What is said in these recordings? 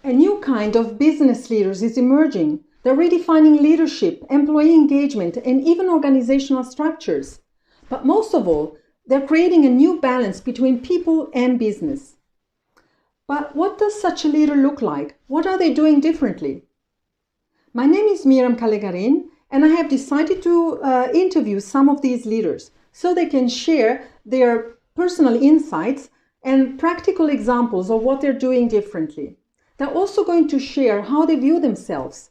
A new kind of business leaders is emerging. They're redefining leadership, employee engagement, and even organizational structures. But most of all, they're creating a new balance between people and business. But what does such a leader look like? What are they doing differently? My name is Myriam Callegarin, and I have decided to interview some of these leaders so they can share their personal insights and practical examples of what they're doing differently. They're also going to share how they view themselves,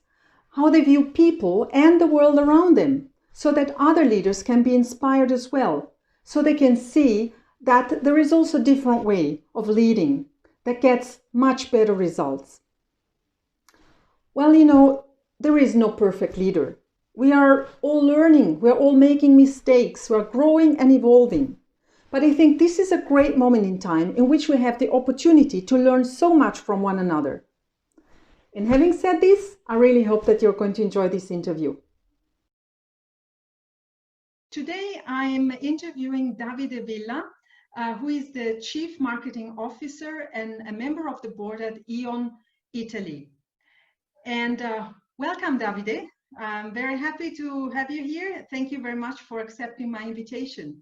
how they view people and the world around them, so that other leaders can be inspired as well, so they can see that there is also a different way of leading that gets much better results. Well, there is no perfect leader. We are all learning, we're all making mistakes, we're growing and evolving. But I think this is a great moment in time in which we have the opportunity to learn so much from one another. And having said this, I really hope that you're going to enjoy this interview. Today, I'm interviewing Davide Villa, who is the Chief Marketing Officer and a member of the board at E.ON Italy. And welcome, Davide. I'm very happy to have you here. Thank you very much for accepting my invitation.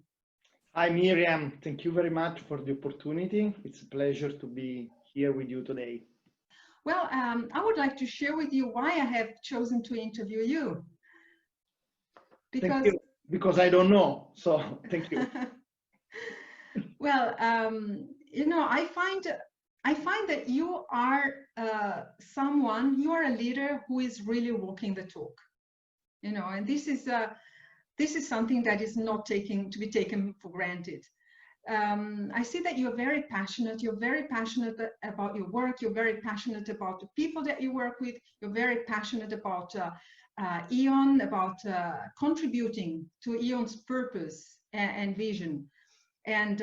Hi, Myriam. Thank you very much for the opportunity. It's a pleasure to be here with you today. Well, I would like to share with you why I have chosen to interview you. Because I don't know, so thank you. Well, I find that you are you are a leader who is really walking the talk, and this is something that is not to be taken for granted. I see that you're very passionate. You're very passionate about your work. You're very passionate about the people that you work with. You're very passionate about E.ON, about contributing to E.ON's purpose and vision. And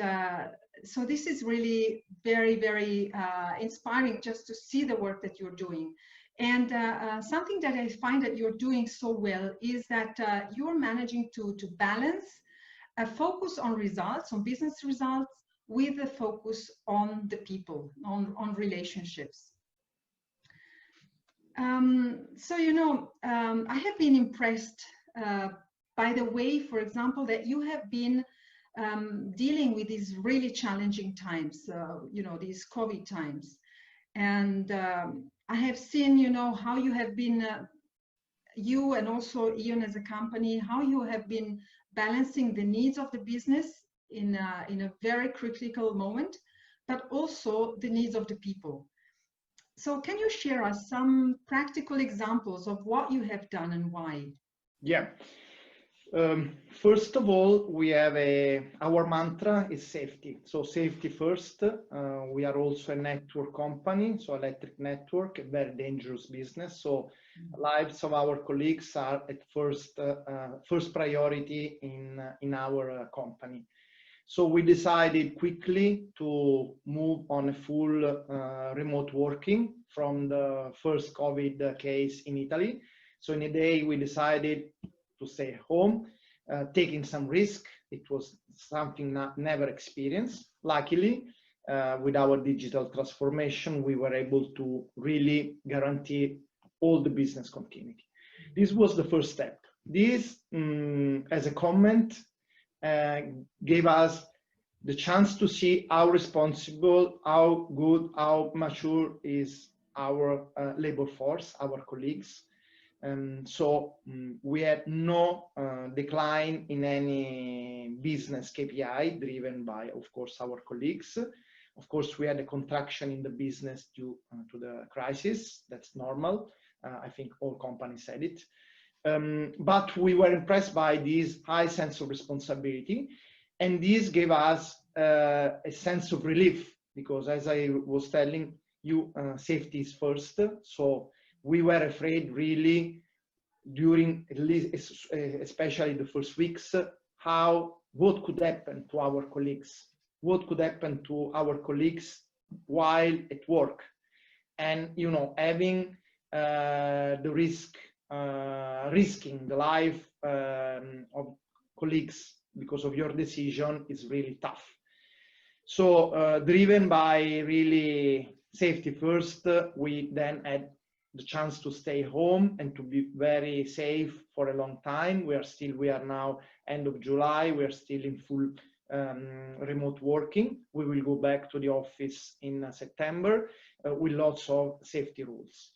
so this is really very, very inspiring just to see the work that you're doing. And something that I find that you're doing so well is that you're managing to balance a focus on results, on business results, with a focus on the people, on relationships. I have been impressed by the way, for example, that you have been dealing with these really challenging times, these COVID times. And I have seen, how you have been, you and also E.ON as a company, how you have been balancing the needs of the business in a very critical moment, but also the needs of the people. So can you share us some practical examples of what you have done and why? Yeah. First of all, we have our mantra is safety. So safety first. We are also a network company, so electric network, a very dangerous business. So lives of our colleagues are at first priority in our company. So we decided quickly to move on a full remote working from the first COVID case in Italy. So in a day, we decided to stay home, taking some risk. It was something never experienced. Luckily, with our digital transformation, we were able to really guarantee all the business continuity. This was the first step. This, as a comment, gave us the chance to see how responsible, how good, how mature is our labor force, our colleagues. So we had no decline in any business KPI driven by, of course, our colleagues. Of course, we had a contraction in the business due to the crisis. That's normal. I think all companies had it. But we were impressed by this high sense of responsibility. And this gave us a sense of relief because, as I was telling you, safety is first. So we were afraid really during at least, especially the first weeks, what could happen to our colleagues? What could happen to our colleagues while at work? And, having the risking the life of colleagues because of your decision is really tough. So driven by really safety first. We then had the chance to stay home and to be very safe for a long time. We are now end of July. We are still in full remote working. We will go back to the office in September with lots of safety rules.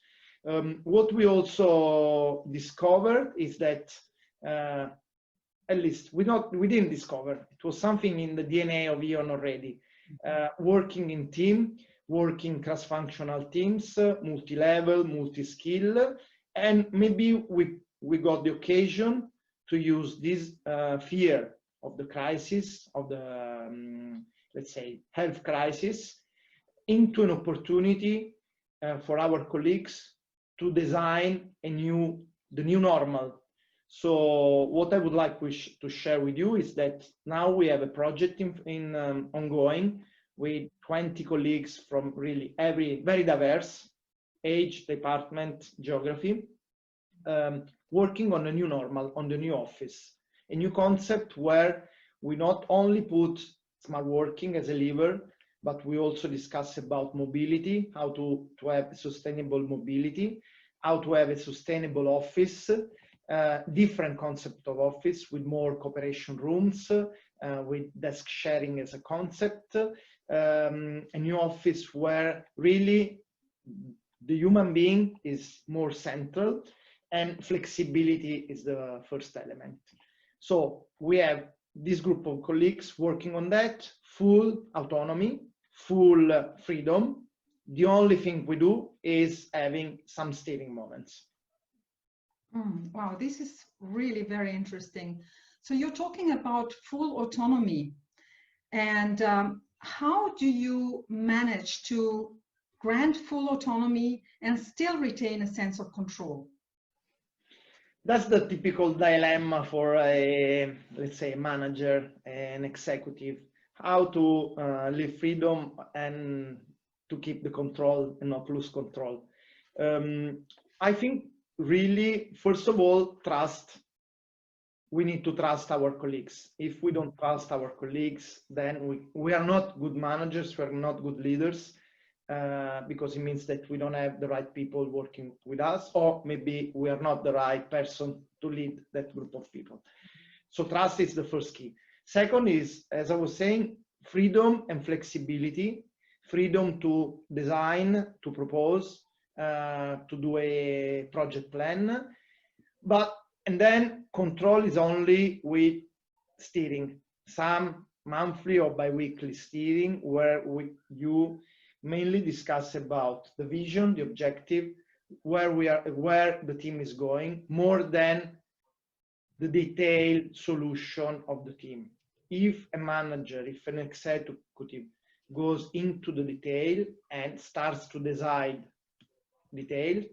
What we also discovered is that, at least we didn't discover, it was something in the DNA of E.ON already, working in team, working cross-functional teams, multi-level, multi-skill, and maybe we got the occasion to use this fear of the crisis, of the, let's say, health crisis, into an opportunity for our colleagues to design the new normal. So what I would like to share with you is that now we have a project ongoing with 20 colleagues from really very diverse age, department, geography, working on a new normal, on the new office, a new concept where we not only put smart working as a lever, but we also discuss about mobility, how to have sustainable mobility, how to have a sustainable office, different concept of office with more cooperation rooms, with desk sharing as a concept, a new office where really the human being is more central and flexibility is the first element. So we have this group of colleagues working on that, full autonomy, full freedom. The only thing we do is having some steering moments. Wow, this is really very interesting. So you're talking about full autonomy, and how do you manage to grant full autonomy and still retain a sense of control? That's the typical dilemma for a, let's say, manager, an executive, how to live freedom and to keep the control and not lose control. I think really, first of all, trust. We need to trust our colleagues. If we don't trust our colleagues, then we are not good managers, we're not good leaders, because it means that we don't have the right people working with us, or maybe we are not the right person to lead that group of people. So trust is the first key. Second is, as I was saying, freedom and flexibility, freedom to design, to propose, to do a project plan, and then control is only with steering, some monthly or bi-weekly steering, where you mainly discuss about the vision, the objective, where the team is going, more than the detailed solution of the team. If a manager, if an executive goes into the detail and starts to design details,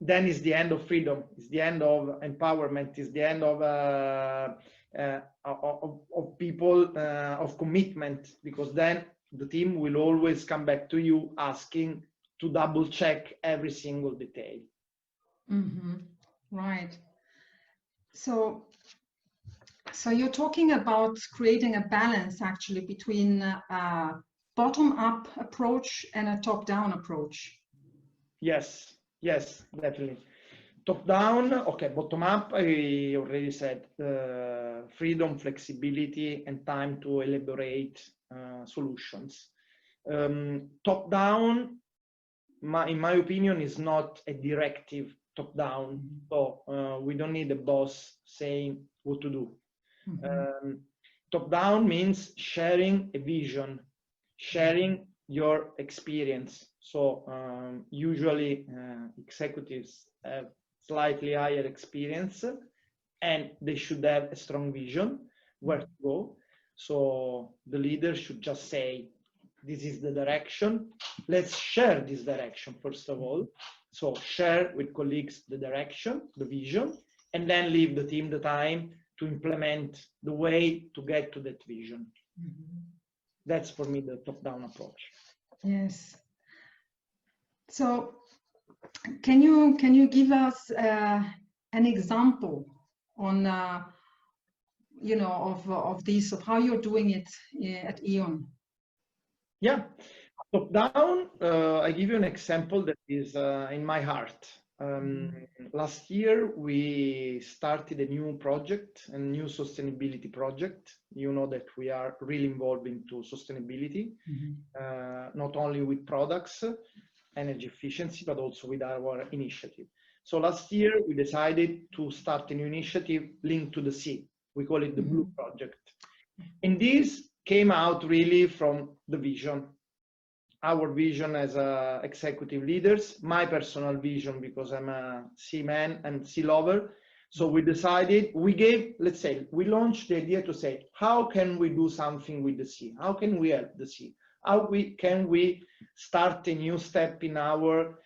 then it's the end of freedom, it's the end of empowerment, it's the end of people, of commitment, because then the team will always come back to you asking to double check every single detail. Mm-hmm. Right. So you're talking about creating a balance actually between a bottom-up approach and a top-down approach. Yes, definitely. Top-down, okay, bottom-up, I already said, freedom, flexibility, and time to elaborate solutions. Top-down, in my opinion, is not a directive top-down. So we don't need a boss saying what to do. Mm-hmm. Top-down means sharing a vision, sharing your experience. So usually executives have slightly higher experience and they should have a strong vision where to go. So the leader should just say, this is the direction. Let's share this direction, first of all. So share with colleagues the direction, the vision, and then leave the team the time to implement the way to get to that vision. Mm-hmm. That's for me the top-down approach. Yes. So can you give us an example on of this, of how you're doing it at E.ON? Yeah, top down. I give you an example that is in my heart. Last year, we started a new project, a new sustainability project. You know that we are really involved into sustainability, not only with products, energy efficiency, but also with our initiative. So last year, we decided to start a new initiative linked to the sea. We call it the Blue Project. And this came out really from the vision. Our vision as executive leaders, my personal vision, because I'm a sea man and sea lover. So we decided, let's say, we launched the idea to say, how can we do something with the sea? How can we help the sea? How can we start a new step in our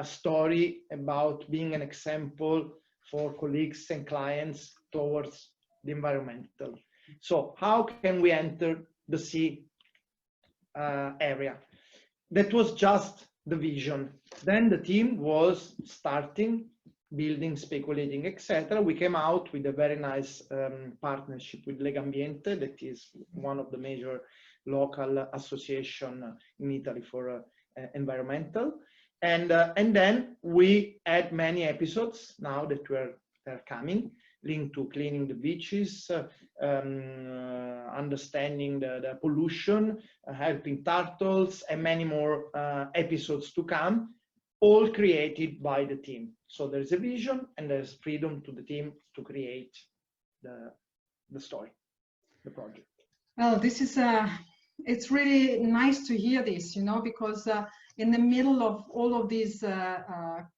story about being an example for colleagues and clients towards the environmental? So how can we enter the sea area? That was just the vision. Then the team was starting, building, speculating, etc. We came out with a very nice partnership with Legambiente, that is one of the major local association in Italy for environmental. And then we had many episodes now that they're coming, linked to cleaning the beaches, understanding the pollution, helping turtles, and many more episodes to come, all created by the team. So there's a vision and there's freedom to the team to create the story, the project. Well, this is it's really nice to hear this, you know, because in the middle of all of these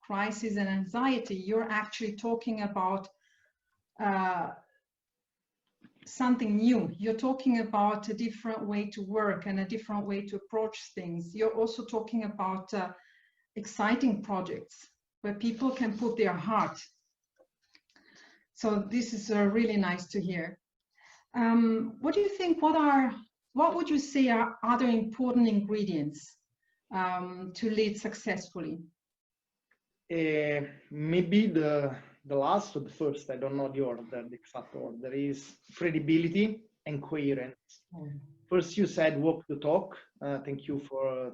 crises and anxiety, you're actually talking about something new. You're talking about a different way to work and a different way to approach things. You're also talking about exciting projects where people can put their heart. So this is really nice to hear. What do you think, what would you say are other important ingredients to lead successfully? Maybe the last or the first, I don't know the order, the exact order, is credibility and coherence. First, you said walk the talk. Thank you for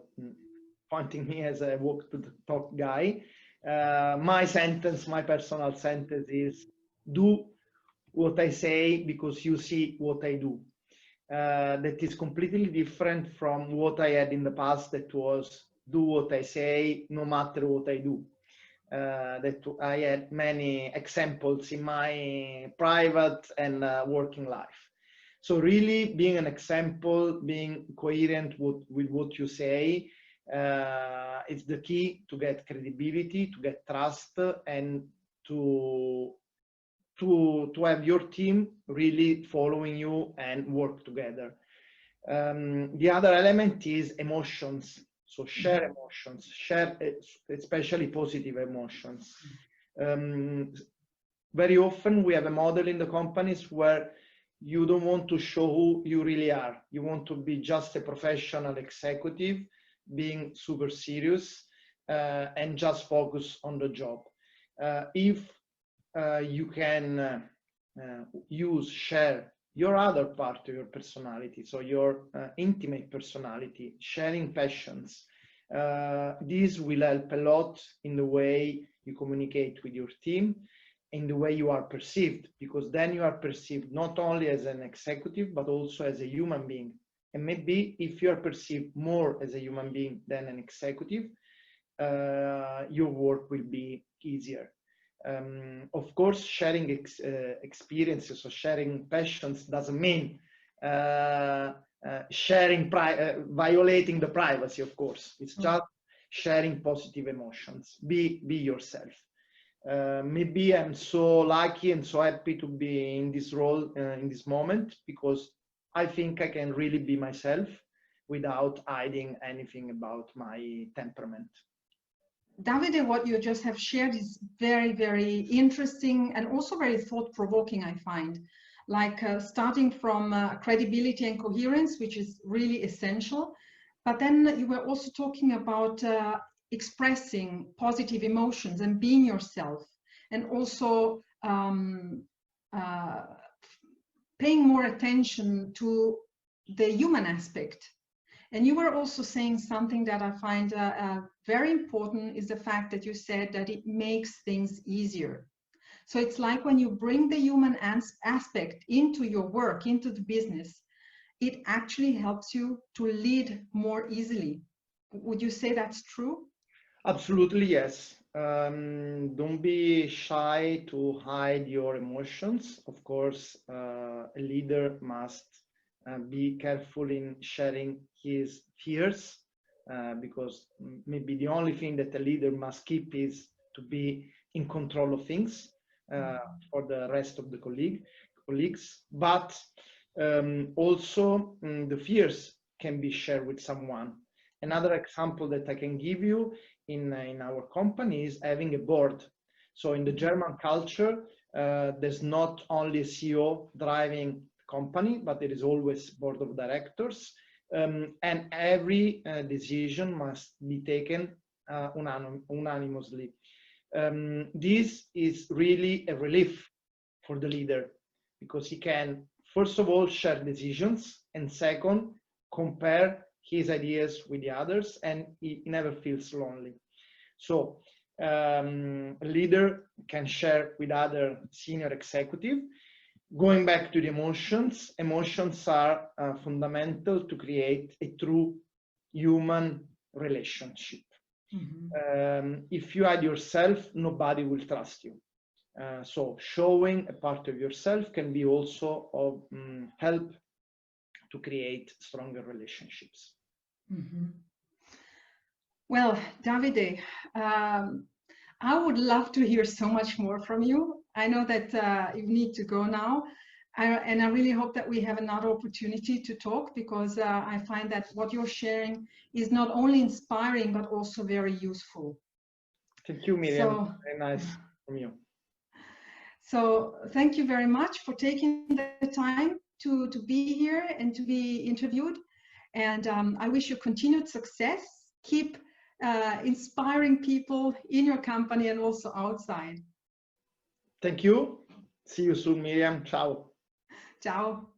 pointing me as a walk the talk guy. My personal sentence is do what I say because you see what I do. That is completely different from what I had in the past, that was do what I say no matter what I do. That I had many examples in my private and working life. So really being an example, being coherent with what you say, is the key to get credibility, to get trust, and to have your team really following you and work together. The other element is emotions. So share emotions, share especially positive emotions. Very often we have a model in the companies where you don't want to show who you really are. You want to be just a professional executive, being super serious and just focus on the job. If you can share your other part of your personality, so your intimate personality, sharing passions. This will help a lot in the way you communicate with your team, in the way you are perceived, because then you are perceived not only as an executive, but also as a human being. And maybe if you are perceived more as a human being than an executive, your work will be easier. Of course, sharing experiences or sharing passions doesn't mean violating the privacy, of course. It's just sharing positive emotions. Be yourself. Maybe I'm so lucky and so happy to be in this role in this moment, because I think I can really be myself without hiding anything about my temperament. Davide, what you just have shared is very, very interesting and also very thought-provoking, I find. Like starting from credibility and coherence, which is really essential. But then you were also talking about expressing positive emotions and being yourself, and also paying more attention to the human aspect. And you were also saying something that I find very important, is the fact that you said that it makes things easier. So it's like when you bring the human aspect into your work, into the business, it actually helps you to lead more easily. Would you say that's true? Absolutely, yes. Don't be shy to hide your emotions. Of course, a leader must be careful in sharing his fears, because maybe the only thing that a leader must keep is to be in control of things for the rest of the colleagues. But also the fears can be shared with someone. Another example that I can give you in our company is having a board. So in the German culture, there's not only a CEO driving the company, but there is always board of directors, and every decision must be taken unanimously. This is really a relief for the leader, because he can, first of all, share decisions, and second, compare his ideas with the others, and he never feels lonely. So a leader can share with other senior executive. Going back to the emotions, emotions are fundamental to create a true human relationship. If you hide yourself, nobody will trust you. So showing a part of yourself can be also of help to create stronger relationships. Well, Davide, I would love to hear so much more from you. I know that you need to go now, and I really hope that we have another opportunity to talk, because I find that what you're sharing is not only inspiring, but also very useful. Thank you, Myriam. So, very nice from you. So thank you very much for taking the time to be here and to be interviewed. And I wish you continued success. Keep inspiring people in your company and also outside. Thank you. See you soon, Myriam. Ciao. Ciao.